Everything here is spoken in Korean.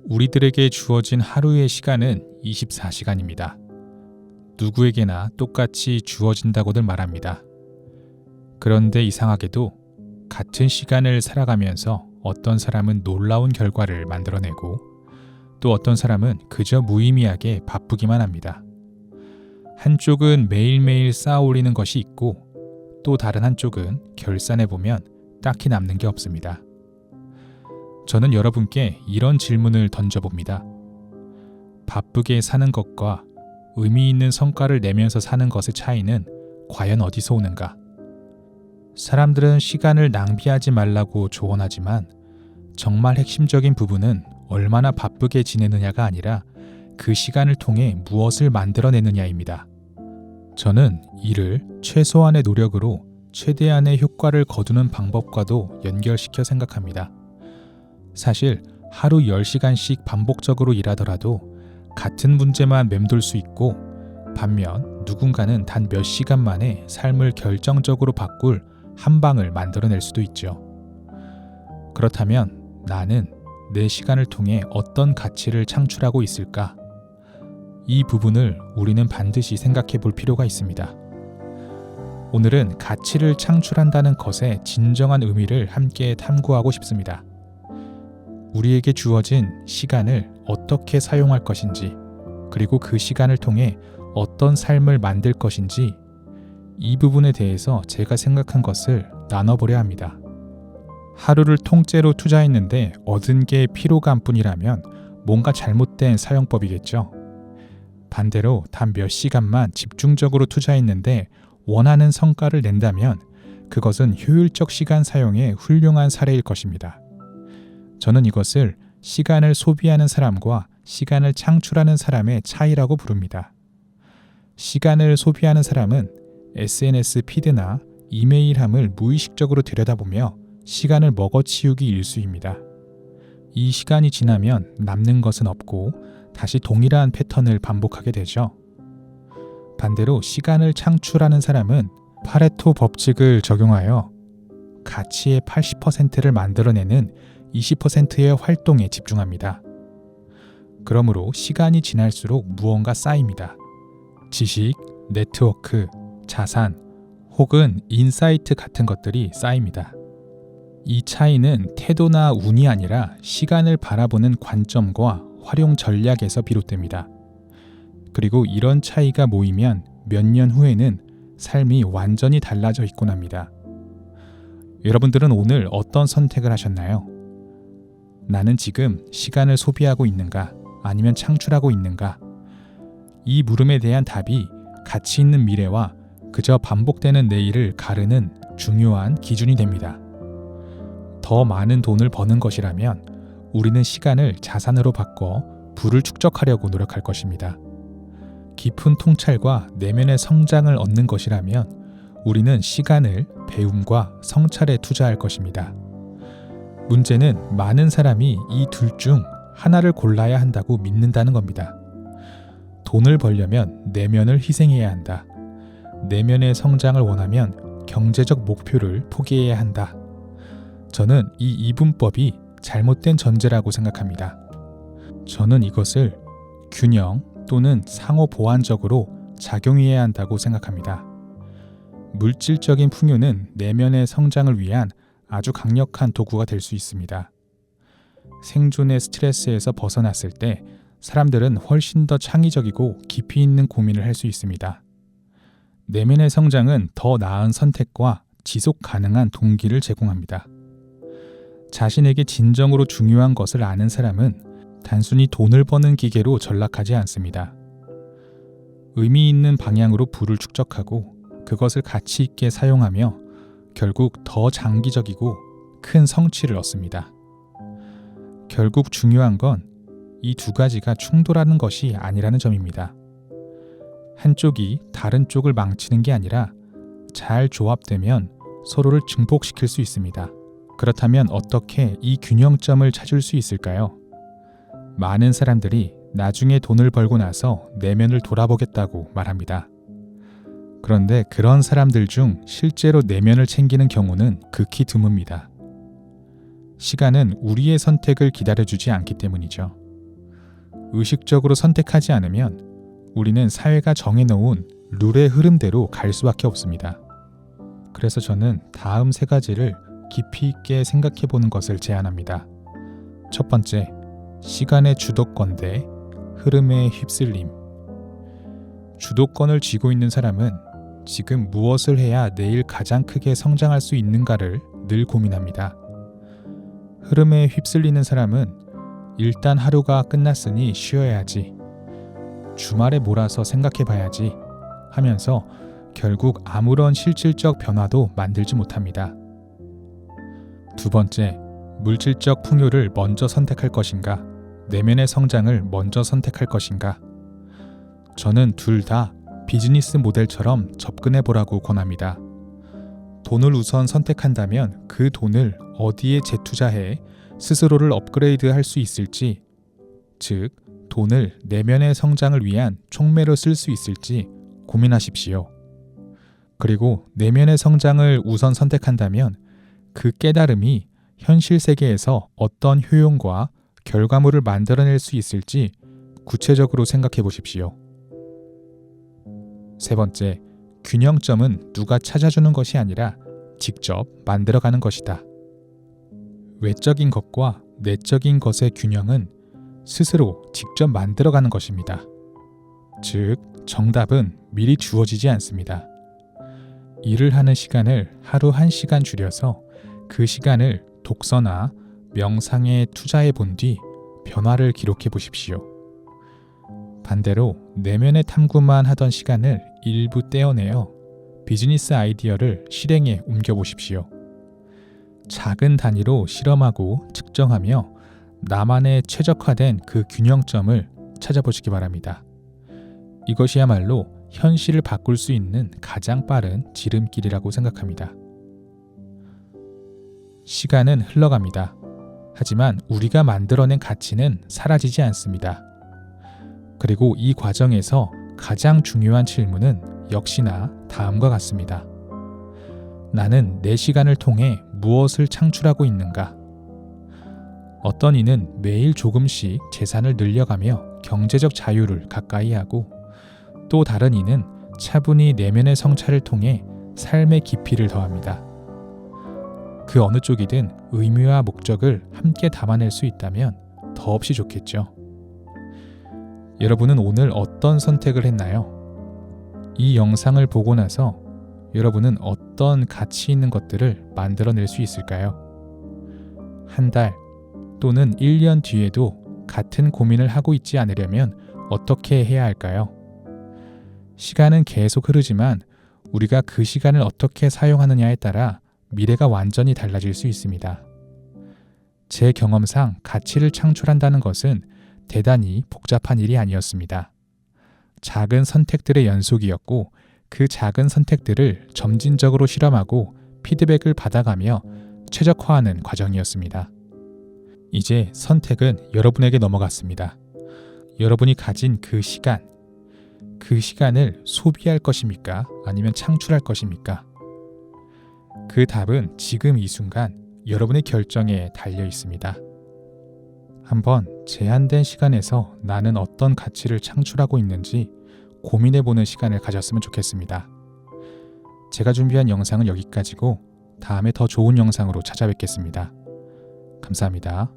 우리들에게 주어진 하루의 시간은 24시간입니다. 누구에게나 똑같이 주어진다고들 말합니다. 그런데 이상하게도 같은 시간을 살아가면서 어떤 사람은 놀라운 결과를 만들어내고 또 어떤 사람은 그저 무의미하게 바쁘기만 합니다. 한쪽은 매일매일 쌓아 올리는 것이 있고 또 다른 한쪽은 결산해보면 딱히 남는 게 없습니다. 저는 여러분께 이런 질문을 던져봅니다. 바쁘게 사는 것과 의미 있는 성과를 내면서 사는 것의 차이는 과연 어디서 오는가? 사람들은 시간을 낭비하지 말라고 조언하지만 정말 핵심적인 부분은 얼마나 바쁘게 지내느냐가 아니라 그 시간을 통해 무엇을 만들어내느냐입니다. 저는 이를 최소한의 노력으로 최대한의 효과를 거두는 방법과도 연결시켜 생각합니다. 사실 하루 10시간씩 반복적으로 일하더라도 같은 문제만 맴돌 수 있고 반면 누군가는 단 몇 시간 만에 삶을 결정적으로 바꿀 한 방을 만들어낼 수도 있죠. 그렇다면 나는 내 시간을 통해 어떤 가치를 창출하고 있을까? 이 부분을 우리는 반드시 생각해 볼 필요가 있습니다. 오늘은 가치를 창출한다는 것의 진정한 의미를 함께 탐구하고 싶습니다. 우리에게 주어진 시간을 어떻게 사용할 것인지, 그리고 그 시간을 통해 어떤 삶을 만들 것인지, 이 부분에 대해서 제가 생각한 것을 나눠보려 합니다. 하루를 통째로 투자했는데 얻은 게 피로감뿐이라면 뭔가 잘못된 사용법이겠죠. 반대로 단 몇 시간만 집중적으로 투자했는데 원하는 성과를 낸다면 그것은 효율적 시간 사용의 훌륭한 사례일 것입니다. 저는 이것을 시간을 소비하는 사람과 시간을 창출하는 사람의 차이라고 부릅니다. 시간을 소비하는 사람은 SNS 피드나 이메일함을 무의식적으로 들여다보며 시간을 먹어치우기 일쑤입니다. 이 시간이 지나면 남는 것은 없고 다시 동일한 패턴을 반복하게 되죠. 반대로 시간을 창출하는 사람은 파레토 법칙을 적용하여 가치의 80%를 만들어내는 20%의 활동에 집중합니다. 그러므로 시간이 지날수록 무언가 쌓입니다. 지식, 네트워크, 자산, 혹은 인사이트 같은 것들이 쌓입니다. 이 차이는 태도나 운이 아니라 시간을 바라보는 관점과 활용 전략에서 비롯됩니다. 그리고 이런 차이가 모이면 몇 년 후에는 삶이 완전히 달라져 있곤 합니다. 여러분들은 오늘 어떤 선택을 하셨나요? 나는 지금 시간을 소비하고 있는가? 아니면 창출하고 있는가? 이 물음에 대한 답이 가치 있는 미래와 그저 반복되는 내일을 가르는 중요한 기준이 됩니다. 더 많은 돈을 버는 것이라면 우리는 시간을 자산으로 바꿔 부를 축적하려고 노력할 것입니다. 깊은 통찰과 내면의 성장을 얻는 것이라면 우리는 시간을 배움과 성찰에 투자할 것입니다. 문제는 많은 사람이 이 둘 중 하나를 골라야 한다고 믿는다는 겁니다. 돈을 벌려면 내면을 희생해야 한다. 내면의 성장을 원하면 경제적 목표를 포기해야 한다. 저는 이 이분법이 잘못된 전제라고 생각합니다. 저는 이것을 균형 또는 상호 보완적으로 작용해야 한다고 생각합니다. 물질적인 풍요는 내면의 성장을 위한 아주 강력한 도구가 될 수 있습니다. 생존의 스트레스에서 벗어났을 때 사람들은 훨씬 더 창의적이고 깊이 있는 고민을 할 수 있습니다. 내면의 성장은 더 나은 선택과 지속 가능한 동기를 제공합니다. 자신에게 진정으로 중요한 것을 아는 사람은 단순히 돈을 버는 기계로 전락하지 않습니다. 의미 있는 방향으로 부를 축적하고 그것을 가치 있게 사용하며 결국 더 장기적이고 큰 성취를 얻습니다. 결국 중요한 건 이 두 가지가 충돌하는 것이 아니라는 점입니다. 한쪽이 다른 쪽을 망치는 게 아니라 잘 조합되면 서로를 증폭시킬 수 있습니다. 그렇다면 어떻게 이 균형점을 찾을 수 있을까요? 많은 사람들이 나중에 돈을 벌고 나서 내면을 돌아보겠다고 말합니다. 그런데 그런 사람들 중 실제로 내면을 챙기는 경우는 극히 드뭅니다. 시간은 우리의 선택을 기다려주지 않기 때문이죠. 의식적으로 선택하지 않으면 우리는 사회가 정해놓은 룰의 흐름대로 갈 수밖에 없습니다. 그래서 저는 다음 3가지를 깊이 있게 생각해 보는 것을 제안합니다. 첫 번째, 시간의 주도권 대 흐름에 휩쓸림. 주도권을 쥐고 있는 사람은 지금 무엇을 해야 내일 가장 크게 성장할 수 있는가를 늘 고민합니다. 흐름에 휩쓸리는 사람은 일단 하루가 끝났으니 쉬어야지, 주말에 몰아서 생각해봐야지 하면서 결국 아무런 실질적 변화도 만들지 못합니다. 두 번째, 물질적 풍요를 먼저 선택할 것인가, 내면의 성장을 먼저 선택할 것인가. 저는 둘 다 비즈니스 모델처럼 접근해 보라고 권합니다. 돈을 우선 선택한다면 그 돈을 어디에 재투자해 스스로를 업그레이드 할 수 있을지, 즉 돈을 내면의 성장을 위한 촉매로 쓸 수 있을지 고민하십시오. 그리고 내면의 성장을 우선 선택한다면 그 깨달음이 현실 세계에서 어떤 효용과 결과물을 만들어낼 수 있을지 구체적으로 생각해 보십시오. 세 번째, 균형점은 누가 찾아주는 것이 아니라 직접 만들어가는 것이다. 외적인 것과 내적인 것의 균형은 스스로 직접 만들어가는 것입니다. 즉, 정답은 미리 주어지지 않습니다. 일을 하는 시간을 하루 1시간 줄여서 그 시간을 독서나 명상에 투자해 본 뒤 변화를 기록해 보십시오. 반대로 내면의 탐구만 하던 시간을 일부 떼어내어 비즈니스 아이디어를 실행에 옮겨보십시오. 작은 단위로 실험하고 측정하며 나만의 최적화된 그 균형점을 찾아보시기 바랍니다. 이것이야말로 현실을 바꿀 수 있는 가장 빠른 지름길이라고 생각합니다. 시간은 흘러갑니다. 하지만 우리가 만들어낸 가치는 사라지지 않습니다. 그리고 이 과정에서 가장 중요한 질문은 역시나 다음과 같습니다. 나는 내 시간을 통해 무엇을 창출하고 있는가? 어떤 이는 매일 조금씩 재산을 늘려가며 경제적 자유를 가까이 하고, 또 다른 이는 차분히 내면의 성찰을 통해 삶의 깊이를 더합니다. 그 어느 쪽이든 의미와 목적을 함께 담아낼 수 있다면 더없이 좋겠죠. 여러분은 오늘 어떤 선택을 했나요? 이 영상을 보고 나서 여러분은 어떤 가치 있는 것들을 만들어낼 수 있을까요? 한 달 또는 1년 뒤에도 같은 고민을 하고 있지 않으려면 어떻게 해야 할까요? 시간은 계속 흐르지만 우리가 그 시간을 어떻게 사용하느냐에 따라 미래가 완전히 달라질 수 있습니다. 제 경험상 가치를 창출한다는 것은 대단히 복잡한 일이 아니었습니다. 작은 선택들의 연속이었고, 그 작은 선택들을 점진적으로 실험하고 피드백을 받아가며 최적화하는 과정이었습니다. 이제 선택은 여러분에게 넘어갔습니다. 여러분이 가진 그 시간을 소비할 것입니까? 아니면 창출할 것입니까? 그 답은 지금 이 순간 여러분의 결정에 달려 있습니다. 한번 제한된 시간에서 나는 어떤 가치를 창출하고 있는지 고민해보는 시간을 가졌으면 좋겠습니다. 제가 준비한 영상은 여기까지고 다음에 더 좋은 영상으로 찾아뵙겠습니다. 감사합니다.